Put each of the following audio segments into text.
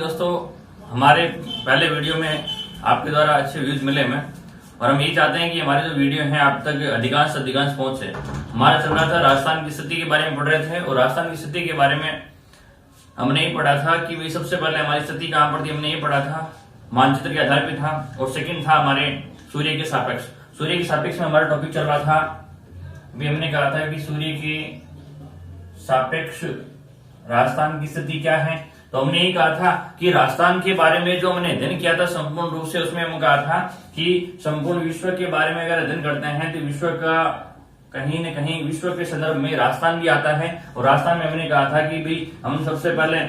दोस्तों, हमारे पहले वीडियो में आपके द्वारा अच्छे व्यूज मिले हमें, और हम यही चाहते हैं कि हमारे जो वीडियो हैं आप तक अधिकांश से अधिकांश पहुंचे। हमारा चल रहा था राजस्थान की स्थिति के बारे में पढ़ रहे थे, और राजस्थान की स्थिति के बारे में हमने ये पढ़ा था कि भाई सबसे पहले हमारी स्थिति कहाँ पर थी। हमने ये पढ़ा था मानचित्र के आधार पर था, और सेकंड था हमारे सूर्य के सापेक्ष। सूर्य के सापेक्ष में हमारा टॉपिक चल रहा था, भी हमने कहा था कि सूर्य के सापेक्ष राजस्थान की स्थिति क्या है। तो हमने ये कहा था कि राजस्थान के बारे में जो हमने अध्ययन किया था संपूर्ण रूप से, उसमें हम कहा था कि संपूर्ण विश्व के बारे में अगर अध्ययन करते हैं तो विश्व का कहीं न कहीं विश्व के संदर्भ में राजस्थान भी आता है। और राजस्थान में हमने कहा था कि भाई हम सबसे पहले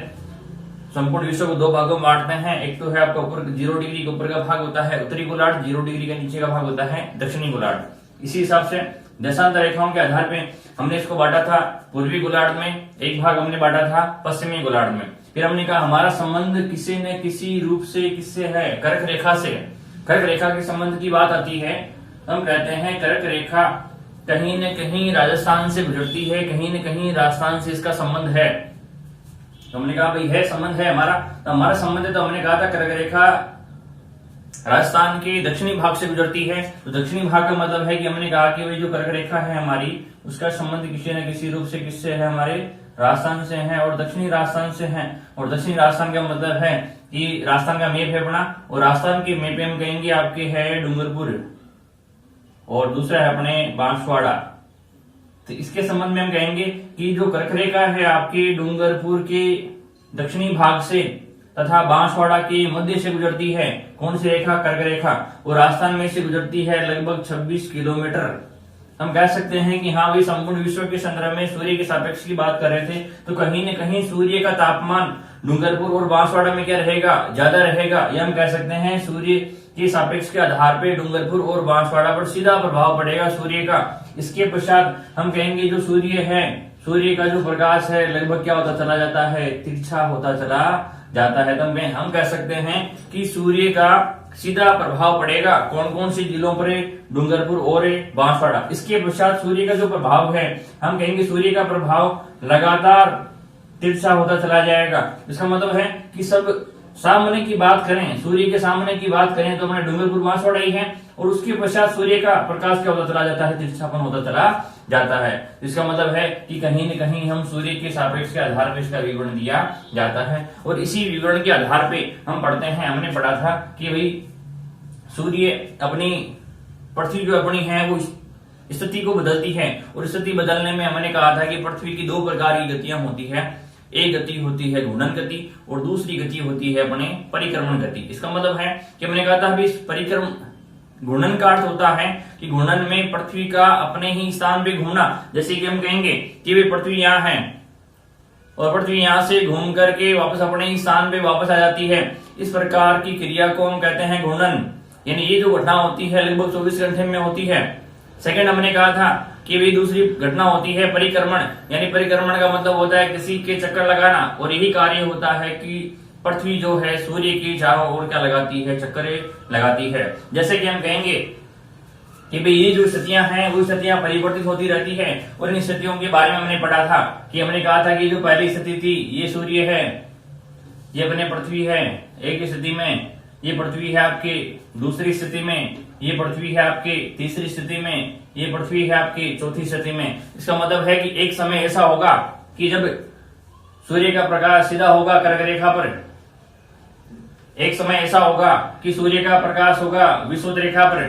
संपूर्ण विश्व को दो भागों में बांटते हैं। एक तो है आपका ऊपर 0 डिग्री के ऊपर का भाग होता है उत्तरी गोलार्ध, 0 डिग्री के नीचे का भाग होता है दक्षिणी गोलार्ध। इसी हिसाब से देशांतर रेखाओं के आधार पे हमने इसको बांटा था पूर्वी गोलार्ध में, एक भाग हमने बांटा था पश्चिमी गोलार्ध में। फिर हमने कहा हमारा संबंध किसी न किसी रूप से किससे है, कर्क रेखा से। कर्क रेखा के संबंध की बात आती है, हम कहते हैं कर्क रेखा कहीं न कहीं राजस्थान से गुजरती है, कहीं न कहीं राजस्थान से इसका संबंध है। तो हमने कहा भाई है संबंध है हमारा, तो हमारा संबंध है। तो हमने कहा था कर्क रेखा राजस्थान के दक्षिणी भाग से गुजरती है। तो दक्षिणी भाग का मतलब है कि हमने कहा कि भाई जो कर्क रेखा है हमारी, उसका संबंध किसी न किसी रूप से किससे है, हमारे राजस्थान से है और दक्षिणी राजस्थान से है। और दक्षिणी राजस्थान का मतलब है कि राजस्थान का मैप है अपना, और राजस्थान के मैप में हम कहेंगे आपके है डूंगरपुर और दूसरा है अपने बांसवाड़ा। तो इसके संबंध में हम कहेंगे कि जो कर्क रेखा है आपके डूंगरपुर के दक्षिणी भाग से तथा बांसवाड़ा के मध्य से गुजरती है। कौन सी रेखा? कर्क रेखा। और राजस्थान में से गुजरती है लगभग 26 किलोमीटर। हम कह सकते हैं कि हाँ भाई संपूर्ण विश्व के संदर्भ में सूर्य के सापेक्ष की बात कर रहे थे, तो कहीं न कहीं सूर्य का तापमान डूंगरपुर और बांसवाड़ा में क्या रहेगा, ज्यादा रहेगा। यह हम कह सकते हैं सूर्य के सापेक्ष के आधार पे डूंगरपुर और बांसवाड़ा पर सीधा प्रभाव पड़ेगा सूर्य का। इसके पश्चात हम कहेंगे जो सूर्य है, सूर्य का जो प्रकाश है लगभग क्या होता चला जाता है, तिरछा होता चला जाता है। तब हम कह सकते हैं कि सूर्य का सीधा प्रभाव पड़ेगा कौन कौन सी जिलों पर, डूंगरपुर और बांसवाड़ा। इसके पश्चात सूर्य का जो प्रभाव है, हम कहेंगे सूर्य का प्रभाव लगातार तिरछा होता चला जाएगा। इसका मतलब है कि सब सामने की बात करें, सूर्य के सामने की बात करें तो हमारे डूंगरपुर बांसवाड़ा ही है, और उसके पश्चात सूर्य का प्रकाश क्या होता चला जाता है, तिरछापन होता चला जाता है। इसका मतलब है कि कहीं न कहीं हम सूर्य के सापेक्ष के आधार पर इसका विवरण दिया जाता है, और इसी विवरण के आधार पे हम पढ़ते हैं। हमने पढ़ा था कि भाई सूर्य अपनी पृथ्वी जो अपनी है वो स्थिति को बदलती है, और स्थिति बदलने में हमने कहा था कि पृथ्वी की 2 प्रकार की गतियां होती है। एक गति होती है घूर्णन गति, और दूसरी गति होती है अपने परिक्रमण गति। इसका मतलब है कि हमने कहा था अभी परिक्रमण घूर्णन का अर्थ होता है कि घूर्णन में पृथ्वी का अपने ही स्थान पे घूमना। जैसे कि हम कहेंगे कि वे पृथ्वी यहाँ है और पृथ्वी यहाँ से घूम करके वापस अपने ही स्थान पे वापस आ जाती है। इस प्रकार की क्रिया को हम कहते हैं घूर्णन। यानी ये जो घटना होती है लगभग 24 घंटे में होती है। सेकंड हमने कहा था कि भी दूसरी घटना होती है परिक्रमण। यानी परिक्रमण का मतलब होता है किसी के चक्कर लगाना, और यही कार्य होता है कि पृथ्वी जो है सूर्य की चारों ओर क्या लगाती है, चक्कर लगाती है। जैसे कि हम कहेंगे कि भाई ये जो स्थितियां हैं वो स्थितियां परिवर्तित होती रहती है, और इन स्थितियों के बारे में हमने पढ़ा था कि हमने कहा था कि जो पहली स्थिति थी ये सूर्य है, ये अपने पृथ्वी है एक स्थिति में, ये पृथ्वी है आपके दूसरी स्थिति में, ये पृथ्वी है आपके तीसरी स्थिति में, ये पृथ्वी है आपकी चौथी स्थिति में। इसका मतलब है कि एक समय ऐसा होगा कि जब सूर्य का प्रकाश सीधा होगा कर्क रेखा पर, एक समय ऐसा होगा कि सूर्य का प्रकाश होगा विषुवत रेखा पर,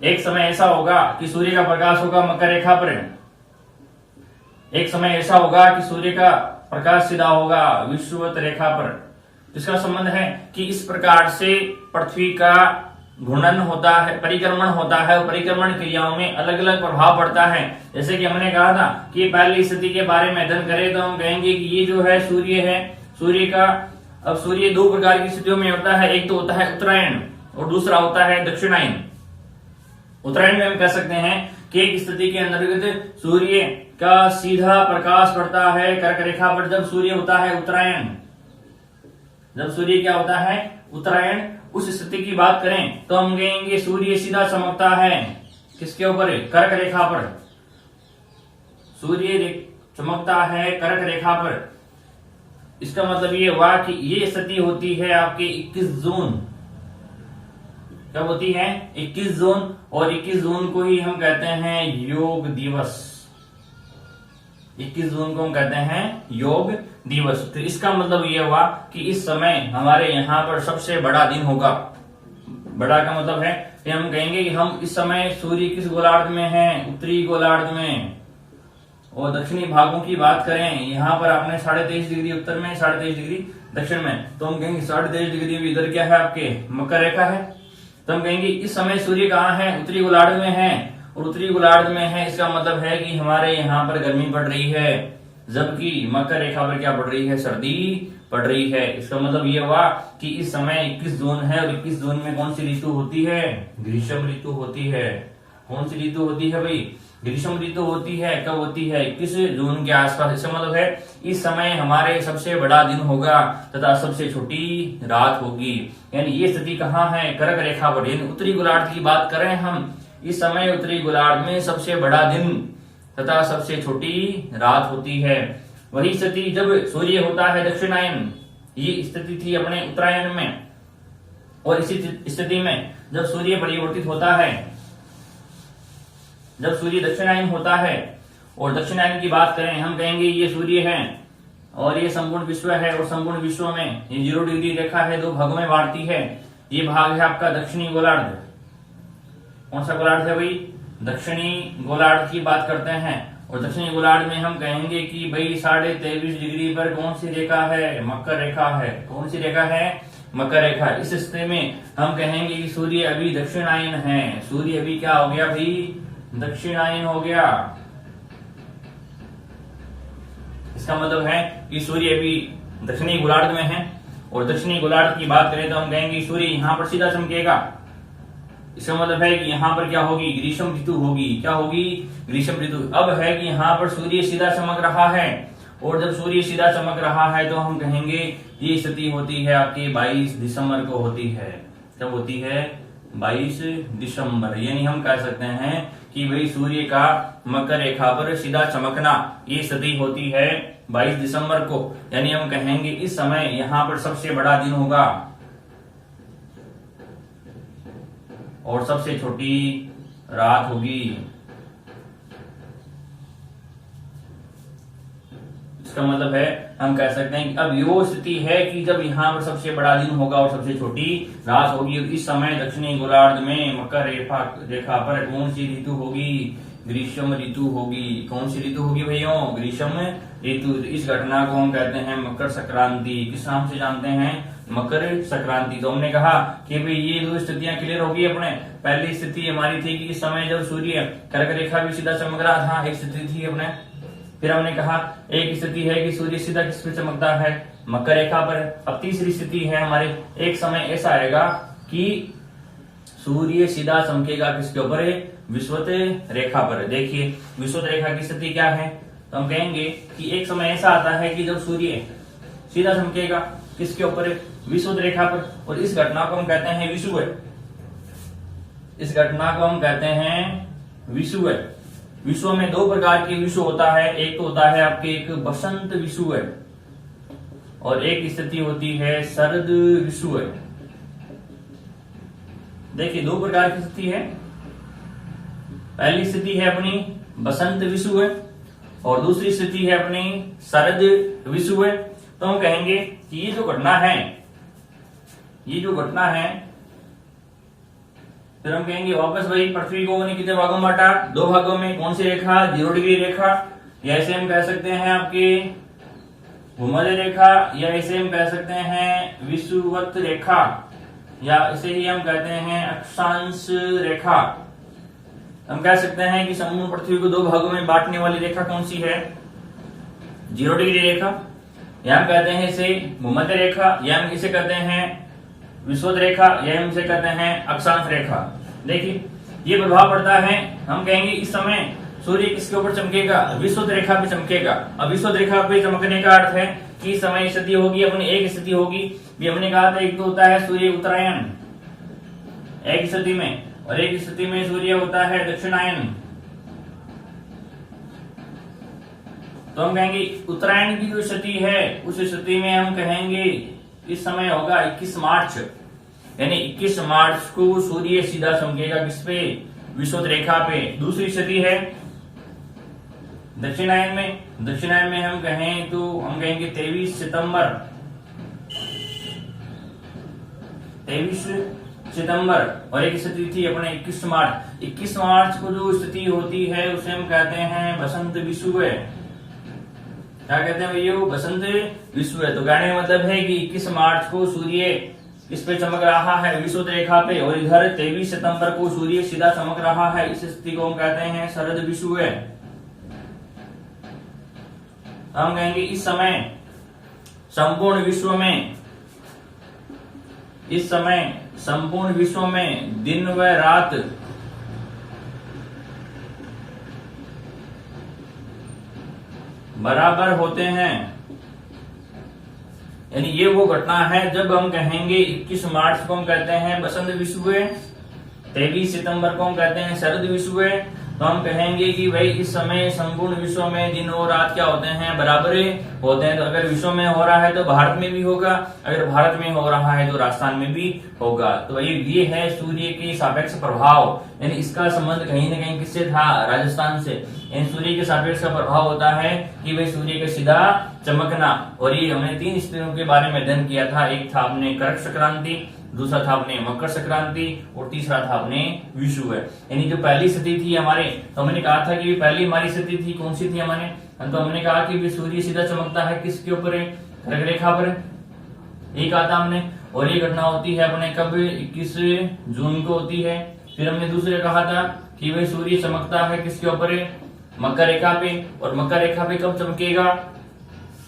एक समय ऐसा होगा कि सूर्य का प्रकाश होगा मकर रेखा पर, एक समय ऐसा होगा कि सूर्य का प्रकाश सीधा होगा विषुवत रेखा पर। इसका संबंध है कि इस प्रकार से पृथ्वी का घूर्णन होता है, परिक्रमण होता है, और परिक्रमण क्रियाओं में अलग अलग प्रभाव पड़ता है। जैसे कि हमने कहा था कि पहली स्थिति के बारे में अध्ययन करें तो हम कहेंगे कि ये जो है सूर्य है, सूर्य का अब सूर्य 2 प्रकार की स्थितियों में होता है। एक तो होता है उत्तरायण और दूसरा होता है दक्षिणायन। उत्तरायण में हम कह सकते हैं कि एक स्थिति के अंतर्गत सूर्य का सीधा प्रकाश पड़ता है कर्क रेखा पर जब सूर्य होता है उत्तरायण। जब सूर्य क्या होता है उत्तरायण, उस स्थिति की बात करें तो हम कहेंगे सूर्य सीधा चमकता है किसके ऊपर, कर्क रेखा पर। सूर्य चमकता है कर्क रेखा पर। इसका मतलब ये हुआ कि ये स्थिति होती है आपके 21 जून। कब होती है? 21 जून। और 21 जून को ही हम कहते हैं योग दिवस। 21 जून को हम कहते हैं योग दिवस। तो इसका मतलब ये हुआ कि इस समय हमारे यहाँ पर सबसे बड़ा दिन होगा। बड़ा का मतलब है कि हम कहेंगे कि हम इस समय सूर्य किस गोलार्ध में है? उत्तरी गोलार्ध में। और दक्षिणी भागों की बात करें, यहाँ पर आपने 23.5 डिग्री उत्तर में, 23.5 डिग्री दक्षिण में, तो हम कहेंगे 23.5 डिग्री भी इधर क्या है आपके मकर रेखा है। तो हम कहेंगे इस समय सूर्य कहाँ है? उत्तरी गोलार्ध में है। और उत्तरी गोलार्ध में है, इसका मतलब है कि हमारे यहाँ पर गर्मी पड़ रही है, जबकि मकर रेखा पर क्या पड़ रही है? सर्दी पड़ रही है। इसका मतलब ये हुआ कि इस समय 21 जून है और 21 जून में कौन सी ऋतु होती है? ग्रीष्म ऋतु होती है। कौन सी ऋतु होती है भाई? ग्रीष्म ऋतु होती है। कब होती है? 21 जून के आसपास। इसका मतलब है इस समय हमारे सबसे बड़ा दिन होगा तथा सबसे छोटी रात होगी। यानी ये स्थिति कहाँ है? कर्क रेखा पर। यानी उत्तरी गोलार्ध की बात करें हम, इस समय उत्तरी गोलार्ध में सबसे बड़ा दिन तथा सबसे छोटी रात होती है। वही स्थिति जब सूर्य होता है दक्षिणायन, ये स्थिति थी अपने उत्तरायण में। और इसी स्थिति में जब सूर्य परिवर्तित होता है, जब सूर्य दक्षिणायन होता है, और दक्षिणायन की बात करें, हम कहेंगे ये सूर्य है और ये संपूर्ण विश्व है। और संपूर्ण विश्व में ये 0 डिग्री रेखा है, 2 भागों में बांटती है। ये भाग है आपका दक्षिणी गोलार्ध। कौन सा गोलार्ध है भाई? दक्षिणी गोलार्ध की बात करते हैं। और दक्षिणी गोलार्ध में हम कहेंगे कि भाई 23.5 डिग्री पर कौन सी रेखा है? मकर रेखा है। कौन सी रेखा है? मकर रेखा। इस स्थिति में हम कहेंगे कि सूर्य अभी दक्षिणायन है। सूर्य अभी क्या हो गया भाई? दक्षिणायन हो गया। इसका मतलब है कि सूर्य अभी दक्षिणी गोलार्ध में है। और दक्षिणी गोलार्ध की बात करें तो हम कहेंगे सूर्य यहाँ पर सीधा चमकेगा। इसका मतलब है कि यहाँ पर क्या होगी? ग्रीष्म ऋतु होगी। क्या होगी? ग्रीष्म ऋतु। अब है कि यहाँ पर सूर्य सीधा चमक रहा है। और जब सूर्य सीधा चमक रहा है तो हम कहेंगे ये स्थिति होती है आपकी 22 दिसंबर को होती है। कब होती है? 22 दिसंबर। यानी हम कह सकते हैं कि भाई सूर्य का मकर रेखा पर सीधा चमकना, ये स्थिति होती है 22 दिसंबर को। यानी हम कहेंगे इस समय यहाँ पर सबसे बड़ा दिन होगा और सबसे छोटी रात होगी। इसका मतलब है हम कह सकते हैं कि अब यो स्थिति है कि जब यहाँ पर सबसे बड़ा दिन होगा और सबसे छोटी रात होगी। और इस समय दक्षिणी गोलार्ध में मकर रेखा पर कौन सी ऋतु होगी? ग्रीष्म ऋतु होगी। कौन सी ऋतु होगी भैया? ग्रीष्म ऋतु। इस घटना को हम कहते हैं मकर संक्रांति। किस नाम से जानते हैं? मकर संक्रांति। तो हमने कहा कि भाई ये 2 स्थितियां क्लियर होगी अपने। पहली स्थिति हमारी थी कि इस समय जब सूर्य कर्क रेखा भी सीधा चमक रहा था, एक स्थिति थी अपने। फिर हमने कहा एक स्थिति है कि सूर्य सीधा किस पे चमकता है? मकर रेखा पर। अब तीसरी स्थिति है हमारे, एक समय ऐसा आएगा कि सूर्य सीधा चमकेगा किसके ऊपर? विषुवत रेखा पर। देखिए विषुवत रेखा की स्थिति क्या है? तो हम कहेंगे कि एक समय ऐसा आता है कि जब सूर्य सीधा चमकेगा किसके ऊपर? विषुवत रेखा पर। और इस घटना को हम कहते हैं विषुव। इस घटना को हम कहते हैं विषुव। विश्व में 2 प्रकार के विषु होता है। एक तो होता है आपके एक बसंत विषु है और एक स्थिति होती है शरद विषु है। देखिए 2 प्रकार की स्थिति है। पहली स्थिति है अपनी बसंत विषु है और दूसरी स्थिति है अपनी शरद विषु है। तो हम कहेंगे कि ये जो घटना है, ये जो घटना है, फिर हम कहेंगे वापस वही पृथ्वी को उन्हें कितने भागों में बांटा? 2 भागों में। कौन सी रेखा? 0 डिग्री रेखा, या ऐसे हम कह सकते हैं आपके भूमध्य रेखा, या ऐसे हम कह सकते हैं विषुवत रेखा, या इसे ही हम कहते हैं अक्षांश रेखा। हम कह सकते हैं कि संपूर्ण पृथ्वी को 2 भागों में बांटने वाली रेखा कौन सी है? 0 डिग्री रेखा, या हम कहते हैं इसे भूमध्य रेखा, या हम इसे कहते हैं विषुवत रेखा, या हम इसे कहते हैं अक्षांश रेखा। देखिए ये प्रभाव पड़ता है। हम कहेंगे इस समय सूर्य किसके ऊपर चमकेगा? विषुवत रेखा पे चमकेगा। अब विषुवत रेखा पे चमकने का अर्थ है कि इस समय स्थिति होगी अपनी, एक स्थिति होगी, भी हमने कहा था एक तो होता है सूर्य उत्तरायण एक स्थिति में, और एक स्थिति में सूर्य होता है दक्षिणायन। तो हम कहेंगे उत्तरायण की जो स्थिति है उस स्थिति में हम कहेंगे इस समय होगा 21 मार्च, यानी 21 मार्च को सूर्य सीधा चमकेगा किस पे, विषुवत रेखा पे। दूसरी स्थिति है दक्षिणायन में। दक्षिणायन में हम कहें तो हम कहेंगे 23 सितंबर, 23 सितंबर, और एक स्थिति थी अपने 21 मार्च। 21 मार्च को जो स्थिति होती है उसे हम कहते हैं बसंत विषुव। क्या कहते हैं भैया, बसंत विषुव। तो कहने का मतलब है कि 21 मार्च को सूर्य इस पे चमक रहा है विषुवत रेखा पे, और इधर 23 सितंबर को सूर्य सीधा चमक रहा है। इस स्थिति को हम कहते हैं शरद विषुव। हम कहेंगे इस समय संपूर्ण विश्व में, इस समय संपूर्ण विश्व में दिन व रात बराबर होते हैं। यानी ये वो घटना है जब हम कहेंगे 21 मार्च को हम कहते हैं बसंत विषुव, 23 सितंबर को हम कहते हैं शरद विषुव। तो हम कहेंगे कि भाई इस समय संपूर्ण विश्व में दिन और रात क्या होते हैं, बराबर होते हैं। तो अगर विश्व में हो रहा है तो भारत में भी होगा, अगर भारत में हो रहा है तो राजस्थान में भी होगा। तो भाई ये है सूर्य के सापेक्ष प्रभाव, यानी इसका संबंध कहीं न कहीं किससे था, राजस्थान से। यानी सूर्य के सापेक्ष का प्रभाव होता है कि भाई सूर्य का सीधा चमकना। और ये हमने 3 स्थितियों के बारे में अध्ययन किया था। एक था अपने कर्क संक्रांति, दूसरा था अपने मकर संक्रांति, और तीसरा था अपने विषुव। यानी जो पहली स्थिति थी हमारे, तो हमने कहा था कि पहली हमारी स्थिति थी कौन सी थी हमारे, तो हमने कहा कि सूर्य सीधा चमकता है किसके ऊपर, कर्क रेखा पर, ये कहा था हमने। और ये घटना होती है अपने कब, 21 जून को होती है। फिर हमने दूसरे कहा था कि वह सूर्य चमकता है किसके ऊपर, मकर रेखा पे, और मकर रेखा पे कब चमकेगा,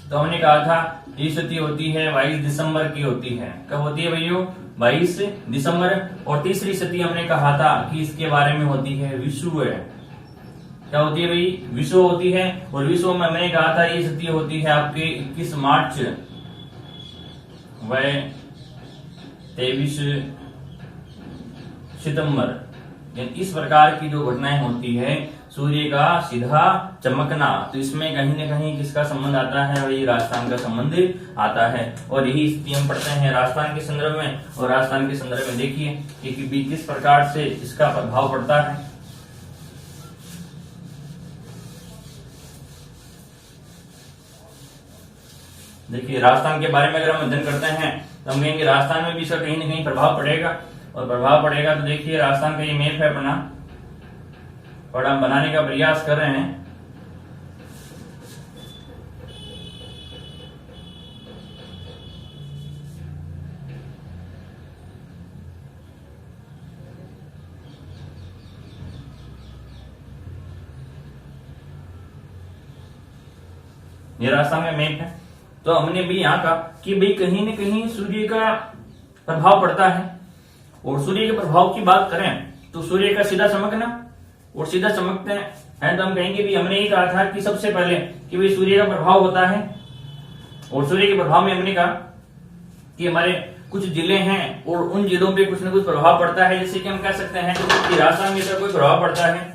तो हमने कहा था ये स्थिति होती है 22 दिसंबर की होती है। कब होती है भैया, 22 दिसंबर। और तीसरी स्थिति हमने कहा था कि इसके बारे में होती है विषुव। क्या होती है भाई, विषुव होती है। और विषुव में मैंने कहा था ये स्थिति होती है आपके 21 मार्च व 23 सितंबर। इस प्रकार की जो घटनाएं होती है सूर्य का सीधा चमकना, तो इसमें कहीं न कहीं किसका संबंध आता है, वही राजस्थान का संबंध आता है। और यही स्थिति हम पढ़ते हैं राजस्थान के संदर्भ में। और राजस्थान के संदर्भ में देखिए कि किस प्रकार से इसका प्रभाव पड़ता है। देखिए राजस्थान के बारे में अगर हम अध्ययन करते हैं तो हम कहेंगे राजस्थान में भी इसका कहीं न कहीं प्रभाव पड़ेगा। और प्रभाव पड़ेगा तो देखिए राजस्थान का ये मैप है अपना, और हम बनाने का प्रयास कर रहे हैं। ये राजस्थान का मैप है। तो हमने भी यहाँ कहा कि भाई कहीं न कहीं सूर्य का प्रभाव पड़ता है। और सूर्य के प्रभाव की बात करें तो सूर्य का सीधा चमकना, और सीधा चमकते हैं तो हम कहेंगे भी हमने ये कहा था कि सबसे पहले कि भाई सूर्य का प्रभाव होता है। और सूर्य के प्रभाव में हमने कहा कि हमारे कुछ जिले हैं और उन जिलों पे कुछ न कुछ प्रभाव पड़ता है। जैसे कि हम कह सकते हैं कि राजस्थान में इसका कोई प्रभाव पड़ता है,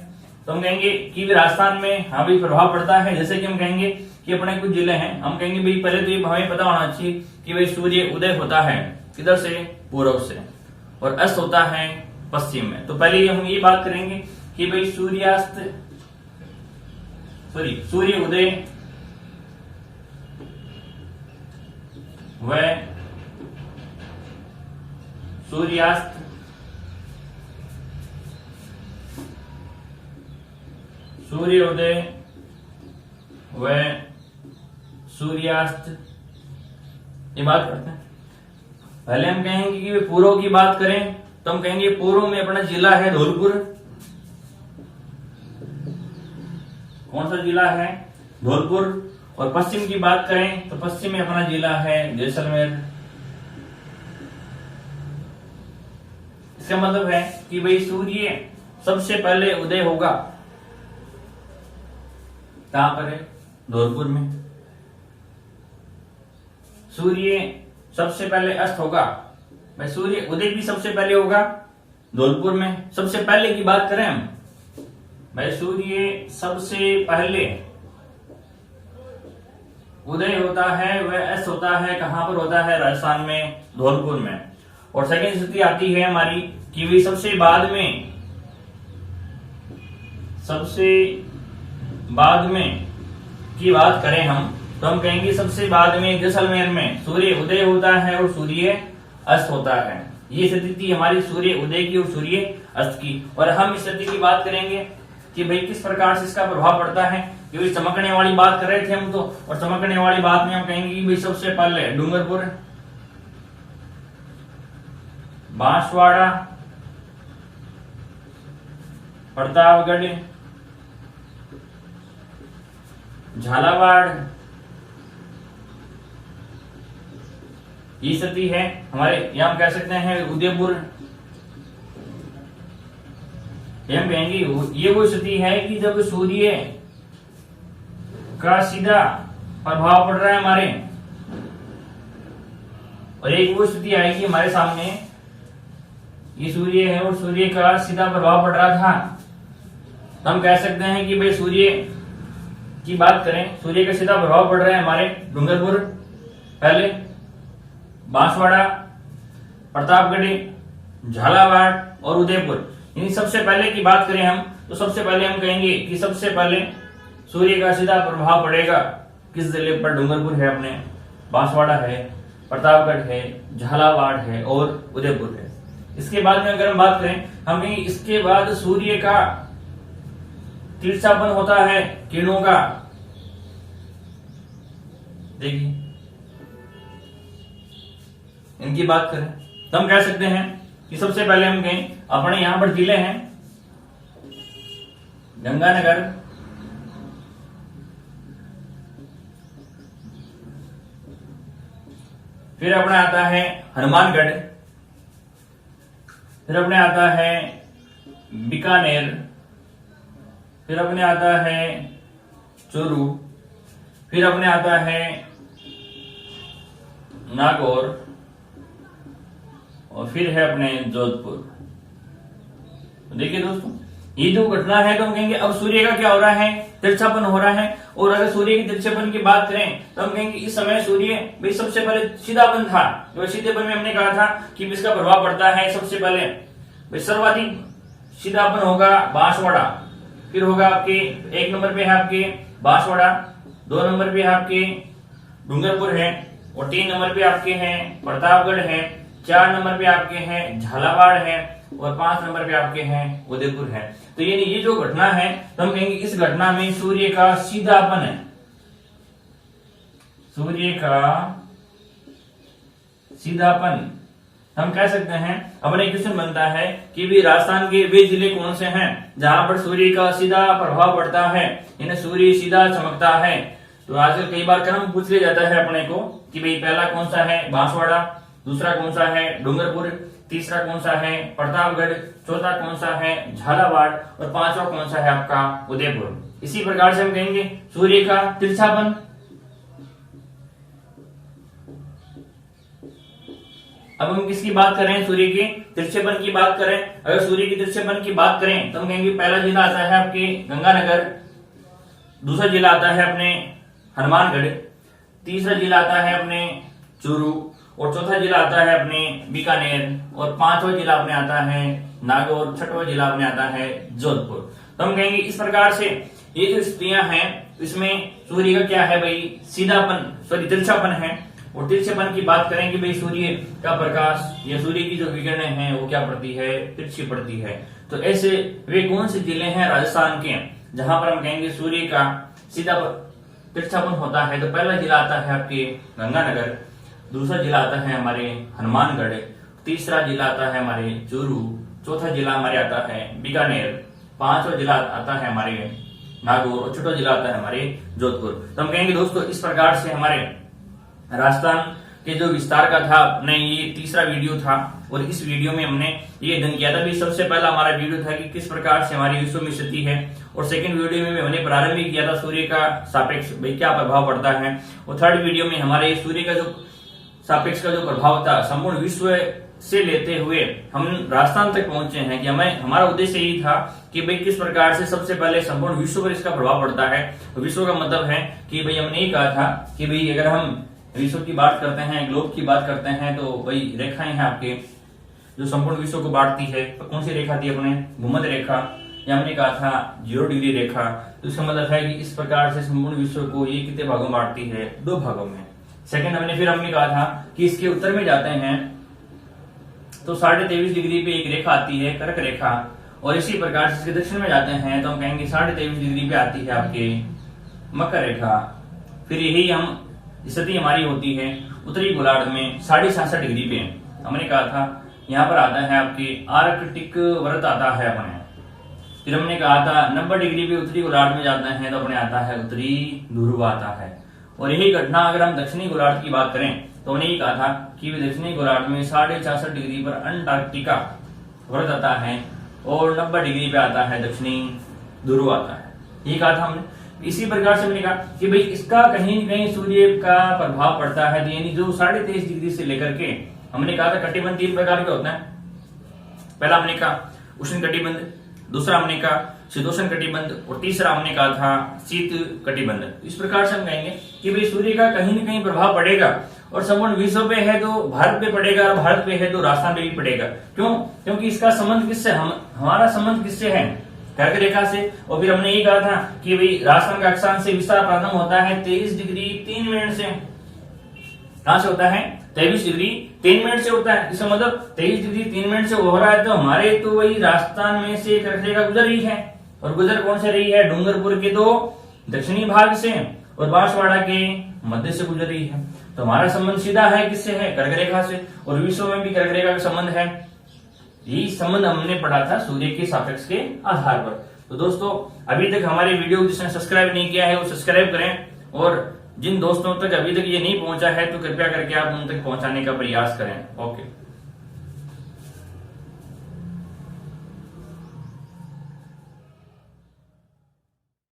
तो हम कहेंगे कि राजस्थान में हाँ भाई प्रभाव पड़ता है। जैसे कि हम कहेंगे कि अपने कुछ जिले हैं, हम कहेंगे भाई पहले तो ये हमें पता होना चाहिए कि भाई सूर्य उदय होता है किधर से, पूर्व से, और अस्त होता है पश्चिम में। तो पहले हम ये बात करेंगे कि भाई सूर्यास्त, सूर्य उदय व सूर्यास्त सूर्योदय व सूर्यास्त, ये बात करते हैं। पहले हम कहेंगे कि पूर्व की बात करें तो हम कहेंगे पूर्व में अपना जिला है धौलपुर। कौन सा जिला है, धौलपुर। और पश्चिम की बात करें तो पश्चिम में अपना जिला है जैसलमेर। इसका मतलब है कि भाई सूर्य सबसे पहले उदय होगा कहां पर है, धौलपुर में। सूर्य सबसे पहले अस्त होगा, भाई सूर्य उदय भी सबसे पहले होगा धौलपुर में। सबसे पहले की बात करें हम, भाई सूर्य सबसे पहले उदय होता है वह अस्त होता है, कहां पर होता है? राजस्थान में, धौलपुर में। और सेकंड स्थिति आती है हमारी कि भाई सबसे बाद में की बात करें हम, तो हम कहेंगे सबसे बाद में जैसलमेर में सूर्य उदय होता है और सूर्य अस्त होता है। ये स्थिति थी हमारी सूर्य उदय की और सूर्य अस्त की। और हम इस स्थिति की बात करेंगे कि भाई किस प्रकार से इसका प्रभाव पड़ता है, क्योंकि चमकने वाली बात कर रहे थे हम तो, और चमकने वाली बात में हम कहेंगे कि भाई सबसे पहले डूंगरपुर, बांसवाड़ा, प्रतापगढ़, झालावाड़, ये स्थिति है हमारे। यहां हम कह सकते हैं उदयपुर, हम कहेंगे ये वो स्थिति है कि जब सूर्य का सीधा प्रभाव पड़ रहा है हमारे, और एक वो स्थिति आएगी हमारे सामने, ये सूर्य है और सूर्य का सीधा प्रभाव पड़ रहा था, तो हम कह सकते हैं कि भाई सूर्य की बात करें, सूर्य का सीधा प्रभाव पड़ रहा है हमारे डूंगरपुर, पहले बांसवाड़ा, प्रतापगढ़, झालावाड़ और उदयपुर। इन सबसे पहले की बात करें हम, तो सबसे पहले हम कहेंगे कि सबसे पहले सूर्य का सीधा प्रभाव पड़ेगा किस जिले पर? डूंगरपुर है अपने, बांसवाड़ा है, प्रतापगढ़ है, झालावाड़ है और उदयपुर है। इसके बाद में अगर हम बात करें, हम कहेंगे इसके बाद सूर्य का तिरछापन होता है किरणों का। देखिए इनकी बात करें तो हम कह सकते हैं कि सबसे पहले हम कहें अपने यहां पर जिले हैं गंगानगर, फिर अपने आता है हनुमानगढ़, फिर अपने आता है बीकानेर, फिर अपने आता है चूरू, फिर अपने आता है नागौर और फिर है अपने जोधपुर। तो देखिए दोस्तों, ये जो घटना है तो हम कहेंगे अब सूर्य का क्या हो रहा है? तिरछापन हो रहा है। और अगर सूर्य की तिरछापन की बात करें तो हम कहेंगे इस समय सूर्य भाई सबसे पहले सीधापन था, तो सीधेपन में हमने कहा था कि इसका प्रभाव पड़ता है सबसे पहले भाई सर्वाधिक सीधापन होगा बांसवाड़ा, फिर होगा आपके 1 नंबर पे है आपके बांसवाड़ा, 2 नंबर पे आपके डूंगरपुर है, और 3 नंबर पे आपके हैं प्रतापगढ़ है, 4 नंबर पे आपके हैं झालावाड़ है, और 5 नंबर पे आपके हैं उदयपुर है। तो ये जो घटना है तो हम कहेंगे इस घटना में सूर्य का सीधापन है, सूर्य का सीधापन। हम कह सकते हैं अपने क्वेश्चन बनता है कि भी राजस्थान के वे जिले कौन से हैं जहां पर सूर्य का सीधा प्रभाव पड़ता है, यानी सूर्य सीधा चमकता है। तो आजकल कई बार क्रम पूछ लिया जाता है अपने को कि भाई पहला कौन सा है बांसवाड़ा, दूसरा कौन सा है डूंगरपुर, तीसरा कौन सा है प्रतापगढ़, चौथा कौन सा है झालावाड़ और 5वां कौन सा है आपका उदयपुर। इसी प्रकार से हम कहेंगे सूर्य का तिरछापन। अब हम किसकी बात करें? सूर्य के तिरछेपन की बात करें। अगर सूर्य के तिरछेपन की बात करें तो हम कहेंगे पहला जिला आता है आपके गंगानगर, दूसरा जिला आता है अपने हनुमानगढ़, तीसरा जिला आता है अपने चूरू, और चौथा जिला आता है अपने बीकानेर, और 5वां जिला अपने आता है नागौर, 6वां जिला अपने आता है जोधपुर। तो हम कहेंगे इस प्रकार से ये जो स्थितियां हैं इसमें सूर्य का क्या है भाई सीधापन, सॉरी तिरछापन है। और तिरछेपन की बात करें कि भाई सूर्य का प्रकाश या सूर्य की जो किरणें हैं वो क्या पड़ती है? तिरछी पड़ती है। तो ऐसे वे कौन से जिले हैं राजस्थान के जहां पर हम कहेंगे सूर्य का सीधा तिरछापन होता है? तो पहला जिला आता है आपके गंगानगर, दूसरा जिला आता है हमारे हनुमानगढ़, तीसरा जिला आता है हमारे चूरू, चौथा जिला हमारे आता है बीकानेर, 5वां जिला आता है हमारे नागौर और 6वां जिला आता है हमारे जोधपुर। तो हम कहेंगे दोस्तों इस प्रकार से हमारे राजस्थान के जो विस्तार का था अपने ये तीसरा वीडियो था, और इस वीडियो में हमने ये अध्ययन किया था भी सबसे पहला हमारा वीडियो था कि किस प्रकार से हमारी विश्व में स्थिति है, और सेकंड वीडियो में हमने प्रारंभ किया था सूर्य का सापेक्ष भाई क्या प्रभाव पड़ता है, और थर्ड वीडियो में हमारे सूर्य का जो सापेक्ष का जो प्रभाव था संपूर्ण विश्व से लेते हुए हम राजस्थान तक पहुंचे हैं कि हमें हमारा उद्देश्य यही था कि भाई किस प्रकार से सबसे पहले संपूर्ण विश्व पर इसका प्रभाव पड़ता है। तो विश्व का मतलब है कि भाई हमने ये कहा था कि भाई अगर हम विश्व की बात करते हैं, ग्लोब की बात करते हैं, तो भाई रेखाएं हैं आपके जो संपूर्ण विश्व को बांटती है। तो कौन सी रेखा थी अपने? भूमध्य रेखा, या हमने कहा था 0 डिग्री रेखा। तो इसका मतलब है कि इस प्रकार से संपूर्ण विश्व को ये कितने भागों में बांटती है? 2 भागों में। सेकंड हमने कहा था कि इसके उत्तर में जाते हैं तो 23.5 डिग्री पे एक रेखा आती है, कर्क रेखा, और इसी प्रकार से इसके दक्षिण में जाते हैं तो हम कहेंगे 23.5 डिग्री पे आती है आपके मकर रेखा। फिर यही हम स्थिति हमारी होती है उत्तरी गोलार्ध में 66.5 डिग्री पे। हमने कहा था यहाँ पर आता है आपके आर्कटिक व्रत आता है अपने। फिर हमने कहा था 90 डिग्री पे उत्तरी गोलार्ध में जाते हैं तो अपने आता है उत्तरी ध्रुव आता है। और यही घटना अगर हम दक्षिणी गोलार्ध की बात करें तो उन्हें ये कहा था कि दक्षिणी गोलार्ध में 66.5 डिग्री पर अंटार्कटिका व्रत आता है और 90 डिग्री पे आता है दक्षिणी ध्रुव आता है। ये कहा था हमने। इसी प्रकार से हमने कहा कि भाई इसका कहीं न कहीं सूर्य का प्रभाव पड़ता है, यानी जो 23.5 डिग्री से लेकर के हमने कहा था कटिबंध 3 प्रकार के होते हैं। पहला हमने कहा उष्ण कटिबंध, दूसरा हमने कहा शीतोष्ण कटिबंध, और तीसरा हमने कहा था शीत कटिबंध। इस प्रकार से हम कहेंगे कि भाई सूर्य का कहीं न कहीं प्रभाव पड़ेगा, और संपूर्ण विश्व पे है तो भारत पे पड़ेगा, और भारत पे है तो राजस्थान पे भी पड़ेगा। क्यों? क्योंकि इसका संबंध किससे? हमारा संबंध किससे है? कर्क रेखा से। और फिर हमने ये कहा था कि भाई राजस्थान का अक्षांश से विस्तार प्रारंभ होता है 23 डिग्री 3 मिनट से। कहां से होता है? 23 डिग्री 3 मिनट से होता है। इसका मतलब 23 डिग्री 3 मिनट से हो रहा है तो हमारे तो वही राजस्थान में से कर्क रेखा गुजर रही है। और गुजर कौन से रही है? डूंगरपुर के तो दक्षिणी भाग से और बांसवाड़ा के मध्य से गुजर रही है। तो हमारा संबंध सीधा है किससे? है कर्क रेखा से। और विश्व में भी कर्क रेखा का संबंध है। यही संबंध हमने पढ़ा था सूर्य के सापेक्ष के आधार पर। तो दोस्तों अभी तक हमारे वीडियो को जिसने सब्सक्राइब नहीं किया है वो सब्सक्राइब करें, और जिन दोस्तों तक अभी तक ये नहीं पहुंचा है तो कृपया करके आप उन तक पहुंचाने का प्रयास करें। ओके।